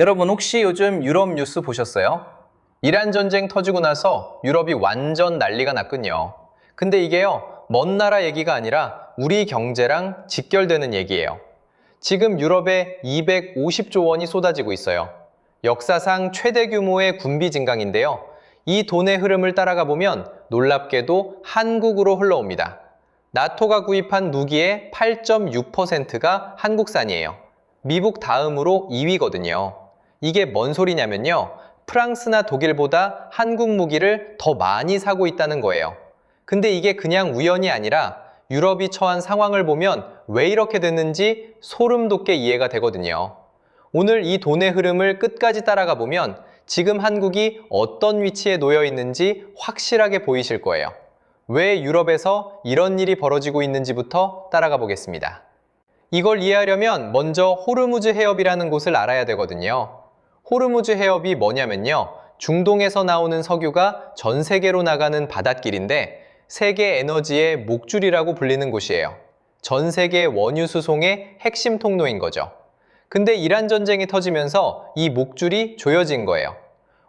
여러분 혹시 요즘 유럽 뉴스 보셨어요? 이란 전쟁 터지고 나서 유럽이 완전 난리가 났군요. 근데 이게요, 먼 나라 얘기가 아니라 우리 경제랑 직결되는 얘기예요. 지금 유럽에 250조 원이 쏟아지고 있어요. 역사상 최대 규모의 군비 증강인데요. 이 돈의 흐름을 따라가 보면 놀랍게도 한국으로 흘러옵니다. 나토가 구입한 무기의 8.6%가 한국산이에요. 미국 다음으로 2위거든요. 이게 뭔 소리냐면요. 프랑스나 독일보다 한국 무기를 더 많이 사고 있다는 거예요. 근데 이게 그냥 우연이 아니라 유럽이 처한 상황을 보면 왜 이렇게 됐는지 소름 돋게 이해가 되거든요. 오늘 이 돈의 흐름을 끝까지 따라가 보면 지금 한국이 어떤 위치에 놓여 있는지 확실하게 보이실 거예요. 왜 유럽에서 이런 일이 벌어지고 있는지부터 따라가 보겠습니다. 이걸 이해하려면 먼저 호르무즈 해협이라는 곳을 알아야 되거든요. 호르무즈 해협이 뭐냐면요. 중동에서 나오는 석유가 전 세계로 나가는 바닷길인데 세계 에너지의 목줄이라고 불리는 곳이에요. 전 세계 원유 수송의 핵심 통로인 거죠. 근데 이란 전쟁이 터지면서 이 목줄이 조여진 거예요.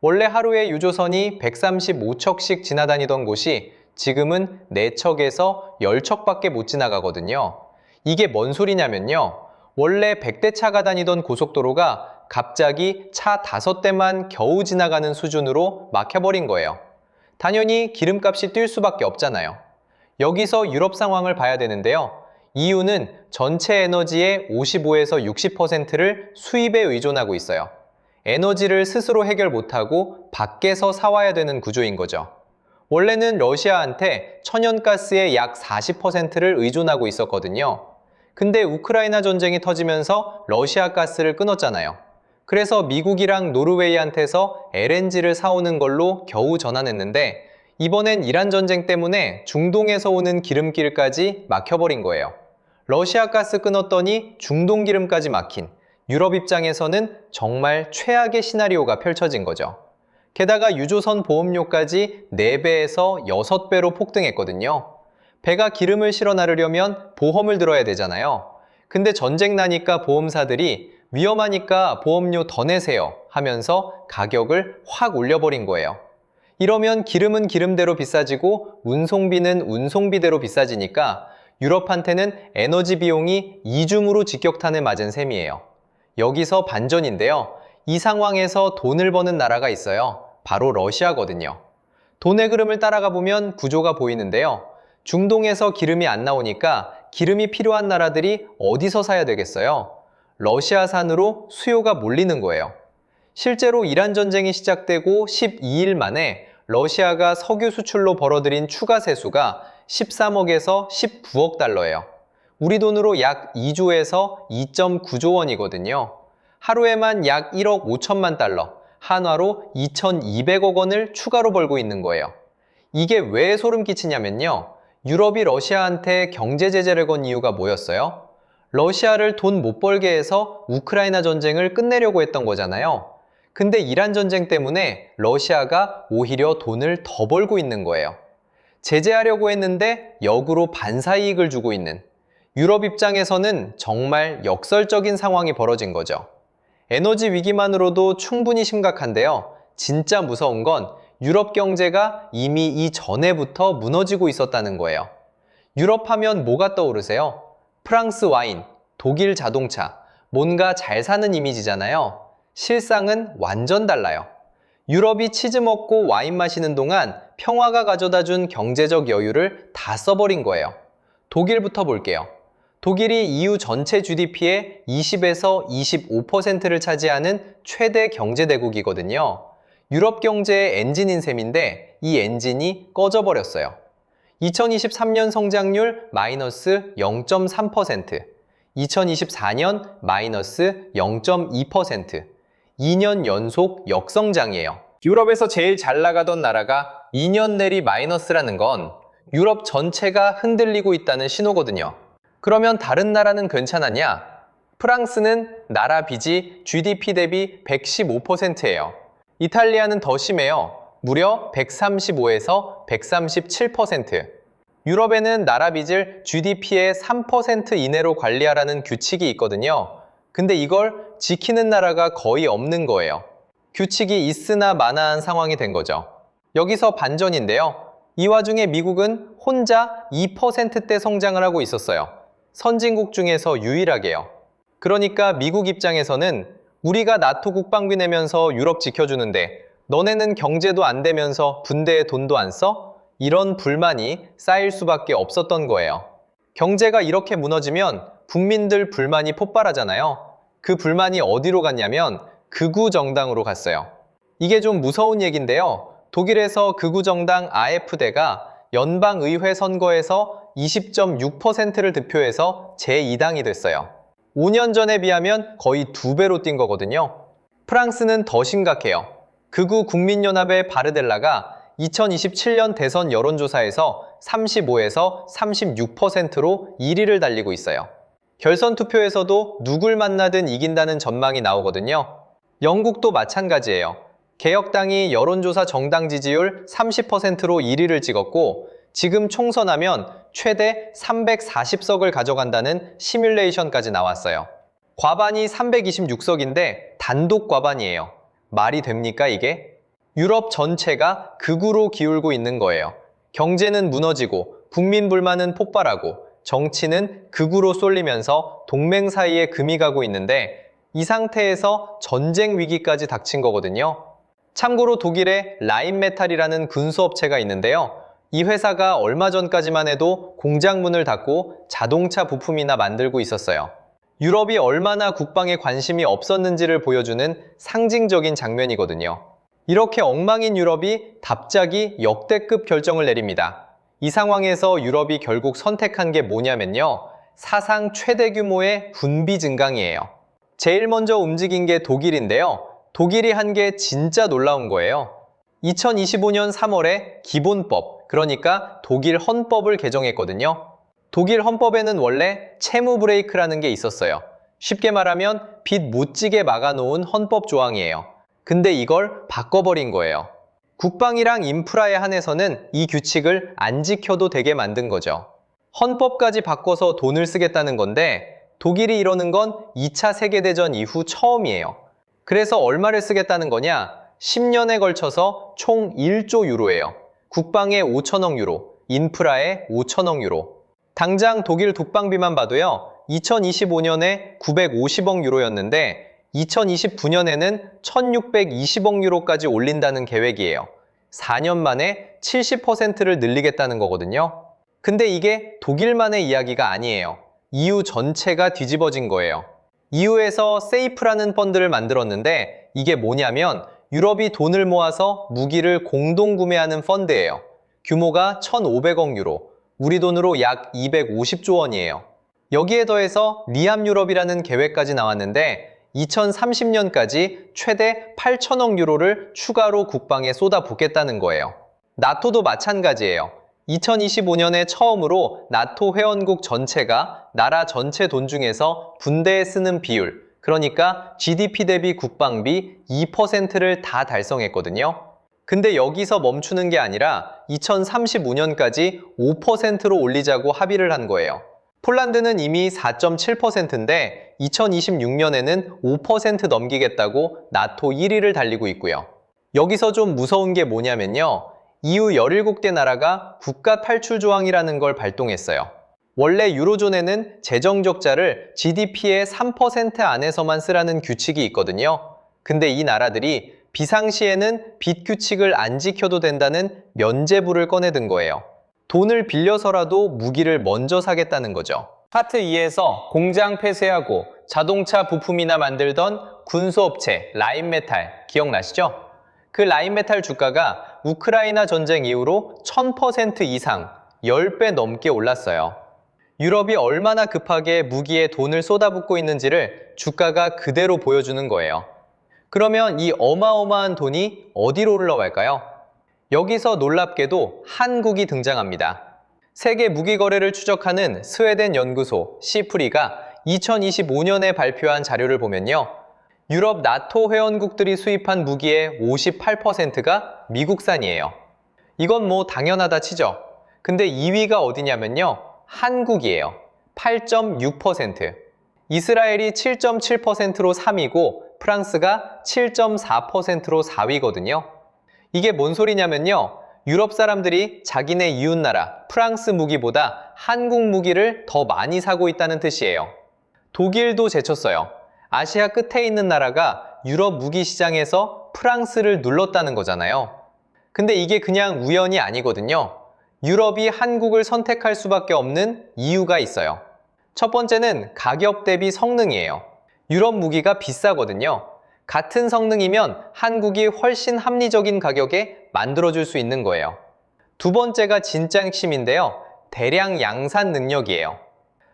원래 하루에 유조선이 135척씩 지나다니던 곳이 지금은 4척에서 10척밖에 못 지나가거든요. 이게 뭔 소리냐면요. 원래 100대 차가 다니던 고속도로가 갑자기 차 5대만 겨우 지나가는 수준으로 막혀버린 거예요. 당연히 기름값이 뛸 수밖에 없잖아요. 여기서 유럽 상황을 봐야 되는데요. EU는 전체 에너지의 55에서 60%를 수입에 의존하고 있어요. 에너지를 스스로 해결 못하고 밖에서 사와야 되는 구조인 거죠. 원래는 러시아한테 천연가스의 약 40%를 의존하고 있었거든요. 근데 우크라이나 전쟁이 터지면서 러시아 가스를 끊었잖아요. 그래서 미국이랑 노르웨이한테서 LNG를 사오는 걸로 겨우 전환했는데 이번엔 이란 전쟁 때문에 중동에서 오는 기름길까지 막혀버린 거예요. 러시아 가스 끊었더니 중동 기름까지 막힌 유럽 입장에서는 정말 최악의 시나리오가 펼쳐진 거죠. 게다가 유조선 보험료까지 4배에서 6배로 폭등했거든요. 배가 기름을 실어 나르려면 보험을 들어야 되잖아요. 근데 전쟁 나니까 보험사들이 위험하니까 보험료 더 내세요 하면서 가격을 확 올려버린 거예요. 이러면 기름은 기름대로 비싸지고 운송비는 운송비대로 비싸지니까 유럽한테는 에너지 비용이 이중으로 직격탄을 맞은 셈이에요. 여기서 반전인데요. 이 상황에서 돈을 버는 나라가 있어요. 바로 러시아거든요. 돈의 흐름을 따라가 보면 구조가 보이는데요. 중동에서 기름이 안 나오니까 기름이 필요한 나라들이 어디서 사야 되겠어요? 러시아산으로 수요가 몰리는 거예요. 실제로 이란 전쟁이 시작되고 12일 만에 러시아가 석유 수출로 벌어들인 추가 세수가 13억에서 19억 달러예요. 우리 돈으로 약 2조에서 2.9조 원이거든요. 하루에만 약 1억 5천만 달러, 한화로 2,200억 원을 추가로 벌고 있는 거예요. 이게 왜 소름 끼치냐면요. 유럽이 러시아한테 경제 제재를 건 이유가 뭐였어요? 러시아를 돈 못 벌게 해서 우크라이나 전쟁을 끝내려고 했던 거잖아요. 근데 이란 전쟁 때문에 러시아가 오히려 돈을 더 벌고 있는 거예요. 제재하려고 했는데 역으로 반사이익을 주고 있는 유럽 입장에서는 정말 역설적인 상황이 벌어진 거죠. 에너지 위기만으로도 충분히 심각한데요. 진짜 무서운 건 유럽 경제가 이미 이전에부터 무너지고 있었다는 거예요. 유럽 하면 뭐가 떠오르세요? 프랑스 와인, 독일 자동차, 뭔가 잘 사는 이미지잖아요. 실상은 완전 달라요. 유럽이 치즈 먹고 와인 마시는 동안 평화가 가져다 준 경제적 여유를 다 써버린 거예요. 독일부터 볼게요. 독일이 EU 전체 GDP의 20에서 25%를 차지하는 최대 경제대국이거든요. 유럽 경제의 엔진인 셈인데 이 엔진이 꺼져버렸어요. 2023년 성장률 마이너스 0.3%, 2024년 마이너스 0.2%, 2년 연속 역성장이에요. 유럽에서 제일 잘 나가던 나라가 2년 내리 마이너스라는 건 유럽 전체가 흔들리고 있다는 신호거든요. 그러면 다른 나라는 괜찮았냐? 프랑스는 나라 빚이 GDP 대비 115%예요. 이탈리아는 더 심해요. 무려 135에서 137%. 유럽에는 나라 빚을 GDP의 3% 이내로 관리하라는 규칙이 있거든요. 근데 이걸 지키는 나라가 거의 없는 거예요. 규칙이 있으나 마나한 상황이 된 거죠. 여기서 반전인데요. 이 와중에 미국은 혼자 2%대 성장을 하고 있었어요. 선진국 중에서 유일하게요. 그러니까 미국 입장에서는 우리가 나토 국방비 내면서 유럽 지켜주는데 너네는 경제도 안 되면서 군대에 돈도 안 써? 이런 불만이 쌓일 수밖에 없었던 거예요. 경제가 이렇게 무너지면 국민들 불만이 폭발하잖아요. 그 불만이 어디로 갔냐면 극우 정당으로 갔어요. 이게 좀 무서운 얘기인데요. 독일에서 극우 정당 AfD가 연방의회 선거에서 20.6%를 득표해서 제2당이 됐어요. 5년 전에 비하면 거의 2배로 뛴 거거든요. 프랑스는 더 심각해요. 극우 국민연합의 바르델라가 2027년 대선 여론조사에서 35에서 36%로 1위를 달리고 있어요. 결선 투표에서도 누굴 만나든 이긴다는 전망이 나오거든요. 영국도 마찬가지예요. 개혁당이 여론조사 정당 지지율 30%로 1위를 찍었고 지금 총선하면 최대 340석을 가져간다는 시뮬레이션까지 나왔어요. 과반이 326석인데 단독 과반이에요. 말이 됩니까 이게? 유럽 전체가 극우로 기울고 있는 거예요. 경제는 무너지고 국민 불만은 폭발하고 정치는 극우로 쏠리면서 동맹 사이에 금이 가고 있는데 이 상태에서 전쟁 위기까지 닥친 거거든요. 참고로 독일에 라인메탈이라는 군수업체가 있는데요. 이 회사가 얼마 전까지만 해도 공장 문을 닫고 자동차 부품이나 만들고 있었어요. 유럽이 얼마나 국방에 관심이 없었는지를 보여주는 상징적인 장면이거든요. 이렇게 엉망인 유럽이 갑자기 역대급 결정을 내립니다. 이 상황에서 유럽이 결국 선택한 게 뭐냐면요. 사상 최대 규모의 군비 증강이에요. 제일 먼저 움직인 게 독일인데요. 독일이 한 게 진짜 놀라운 거예요. 2025년 3월에 기본법, 그러니까 독일 헌법을 개정했거든요. 독일 헌법에는 원래 채무 브레이크라는 게 있었어요. 쉽게 말하면 빚 못 지게 막아놓은 헌법 조항이에요. 근데 이걸 바꿔버린 거예요. 국방이랑 인프라에 한해서는 이 규칙을 안 지켜도 되게 만든 거죠. 헌법까지 바꿔서 돈을 쓰겠다는 건데 독일이 이러는 건 2차 세계대전 이후 처음이에요. 그래서 얼마를 쓰겠다는 거냐? 10년에 걸쳐서 총 1조 유로예요. 국방에 5천억 유로, 인프라에 5천억 유로. 당장 독일 국방비만 봐도요. 2025년에 950억 유로였는데 2029년에는 1620억 유로까지 올린다는 계획이에요. 4년 만에 70%를 늘리겠다는 거거든요. 근데 이게 독일만의 이야기가 아니에요. EU 전체가 뒤집어진 거예요. EU에서 세이프라는 펀드를 만들었는데 이게 뭐냐면 유럽이 돈을 모아서 무기를 공동 구매하는 펀드예요. 규모가 1,500억 유로, 우리 돈으로 약 250조 원이에요. 여기에 더해서 리암 유럽이라는 계획까지 나왔는데 2030년까지 최대 8천억 유로를 추가로 국방에 쏟아붓겠다는 거예요. 나토도 마찬가지예요. 2025년에 처음으로 나토 회원국 전체가 나라 전체 돈 중에서 군대에 쓰는 비율, 그러니까 GDP 대비 국방비 2%를 다 달성했거든요. 근데 여기서 멈추는 게 아니라 2035년까지 5%로 올리자고 합의를 한 거예요. 폴란드는 이미 4.7%인데 2026년에는 5% 넘기겠다고 나토 1위를 달리고 있고요. 여기서 좀 무서운 게 뭐냐면요. EU 17개 나라가 국가 탈출 조항이라는 걸 발동했어요. 원래 유로존에는 재정 적자를 GDP의 3% 안에서만 쓰라는 규칙이 있거든요. 근데 이 나라들이 비상시에는 빚 규칙을 안 지켜도 된다는 면제부를 꺼내든 거예요. 돈을 빌려서라도 무기를 먼저 사겠다는 거죠. 파트 2에서 공장 폐쇄하고 자동차 부품이나 만들던 군수업체 라인메탈 기억나시죠? 그 라인메탈 주가가 우크라이나 전쟁 이후로 1000% 이상 10배 넘게 올랐어요. 유럽이 얼마나 급하게 무기에 돈을 쏟아붓고 있는지를 주가가 그대로 보여주는 거예요. 그러면 이 어마어마한 돈이 어디로 흘러갈까요? 여기서 놀랍게도 한국이 등장합니다. 세계 무기 거래를 추적하는 스웨덴 연구소 시프리가 2025년에 발표한 자료를 보면요. 유럽 나토 회원국들이 수입한 무기의 58%가 미국산이에요. 이건 뭐 당연하다 치죠. 근데 2위가 어디냐면요. 한국이에요. 8.6%. 이스라엘이 7.7%로 3위고 프랑스가 7.4%로 4위거든요. 이게 뭔 소리냐면요. 유럽 사람들이 자기네 이웃나라 프랑스 무기보다 한국 무기를 더 많이 사고 있다는 뜻이에요. 독일도 제쳤어요. 아시아 끝에 있는 나라가 유럽 무기 시장에서 프랑스를 눌렀다는 거잖아요. 근데 이게 그냥 우연이 아니거든요. 유럽이 한국을 선택할 수밖에 없는 이유가 있어요. 첫 번째는 가격 대비 성능이에요. 유럽 무기가 비싸거든요. 같은 성능이면 한국이 훨씬 합리적인 가격에 만들어줄 수 있는 거예요. 두 번째가 진짜 핵심인데요. 대량 양산 능력이에요.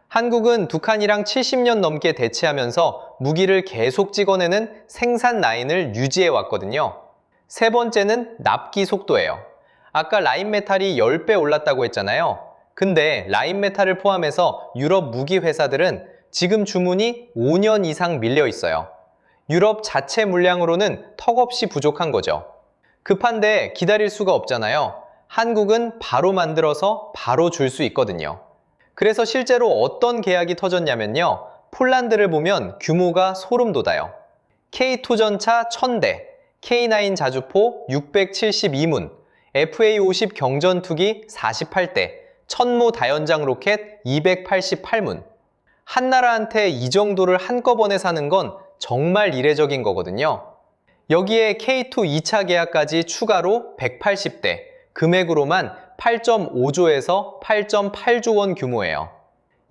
한국은 북한이랑 70년 넘게 대치하면서 무기를 계속 찍어내는 생산 라인을 유지해 왔거든요. 세 번째는 납기 속도예요. 아까 라인메탈이 10배 올랐다고 했잖아요. 근데 라인메탈을 포함해서 유럽 무기 회사들은 지금 주문이 5년 이상 밀려 있어요. 유럽 자체 물량으로는 턱없이 부족한 거죠. 급한데 기다릴 수가 없잖아요. 한국은 바로 만들어서 바로 줄 수 있거든요. 그래서 실제로 어떤 계약이 터졌냐면요. 폴란드를 보면 규모가 소름 돋아요. K2 전차 1000대, K9 자주포 672문, FA-50 경전투기 48대, 천무 다연장 로켓 288문. 한 나라한테 이 정도를 한꺼번에 사는 건 정말 이례적인 거거든요. 여기에 K2 2차 계약까지 추가로 180대, 금액으로만 8.5조에서 8.8조 원 규모예요.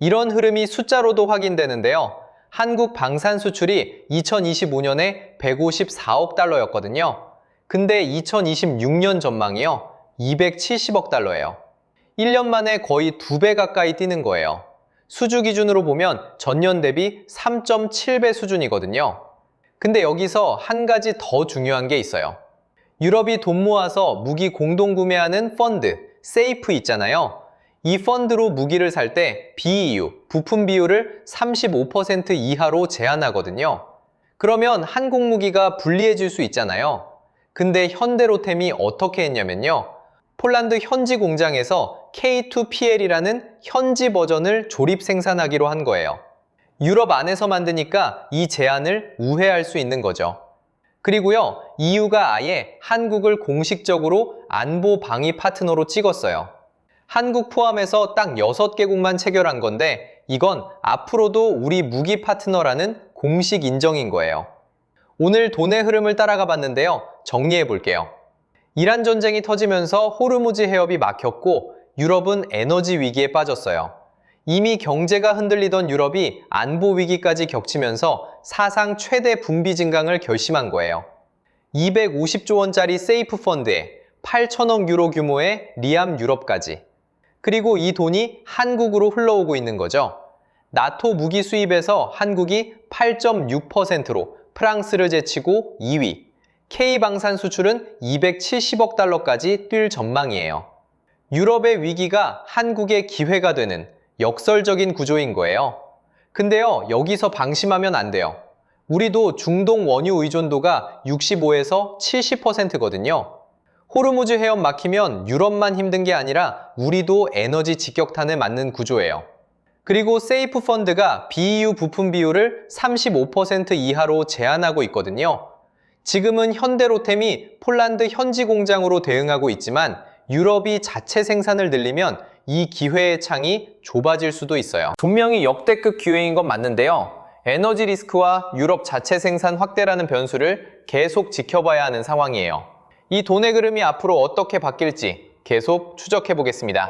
이런 흐름이 숫자로도 확인되는데요. 한국 방산 수출이 2025년에 154억 달러였거든요. 근데 2026년 전망이요. 270억 달러예요. 1년 만에 거의 2배 가까이 뛰는 거예요. 수주 기준으로 보면 전년 대비 3.7배 수준이거든요. 근데 여기서 한 가지 더 중요한 게 있어요. 유럽이 돈 모아서 무기 공동 구매하는 펀드, 세이프 있잖아요. 이 펀드로 무기를 살 때 BEU, 부품 비율을 35% 이하로 제한하거든요. 그러면 한국 무기가 불리해질 수 있잖아요. 근데 현대로템이 어떻게 했냐면요. 폴란드 현지 공장에서 K2PL이라는 현지 버전을 조립 생산하기로 한 거예요. 유럽 안에서 만드니까 이 제한을 우회할 수 있는 거죠. 그리고요, EU가 아예 한국을 공식적으로 안보 방위 파트너로 찍었어요. 한국 포함해서 딱 6개국만 체결한 건데 이건 앞으로도 우리 무기 파트너라는 공식 인정인 거예요. 오늘 돈의 흐름을 따라가 봤는데요. 정리해 볼게요. 이란 전쟁이 터지면서 호르무즈 해협이 막혔고 유럽은 에너지 위기에 빠졌어요. 이미 경제가 흔들리던 유럽이 안보 위기까지 겹치면서 사상 최대 분비 증강을 결심한 거예요. 250조 원짜리 세이프 펀드에 8천억 유로 규모의 리암 유럽까지. 그리고 이 돈이 한국으로 흘러오고 있는 거죠. 나토 무기 수입에서 한국이 8.6%로 프랑스를 제치고 2위. K방산 수출은 270억 달러까지 뛸 전망이에요. 유럽의 위기가 한국의 기회가 되는 역설적인 구조인 거예요. 근데요, 여기서 방심하면 안 돼요. 우리도 중동 원유 의존도가 65에서 70%거든요. 호르무즈 해협 막히면 유럽만 힘든 게 아니라 우리도 에너지 직격탄을 맞는 구조예요. 그리고 세이프 펀드가 BEU 부품 비율을 35% 이하로 제한하고 있거든요. 지금은 현대로템이 폴란드 현지 공장으로 대응하고 있지만 유럽이 자체 생산을 늘리면 이 기회의 창이 좁아질 수도 있어요. 분명히 역대급 기회인 건 맞는데요. 에너지 리스크와 유럽 자체 생산 확대라는 변수를 계속 지켜봐야 하는 상황이에요. 이 돈의 흐름이 앞으로 어떻게 바뀔지 계속 추적해 보겠습니다.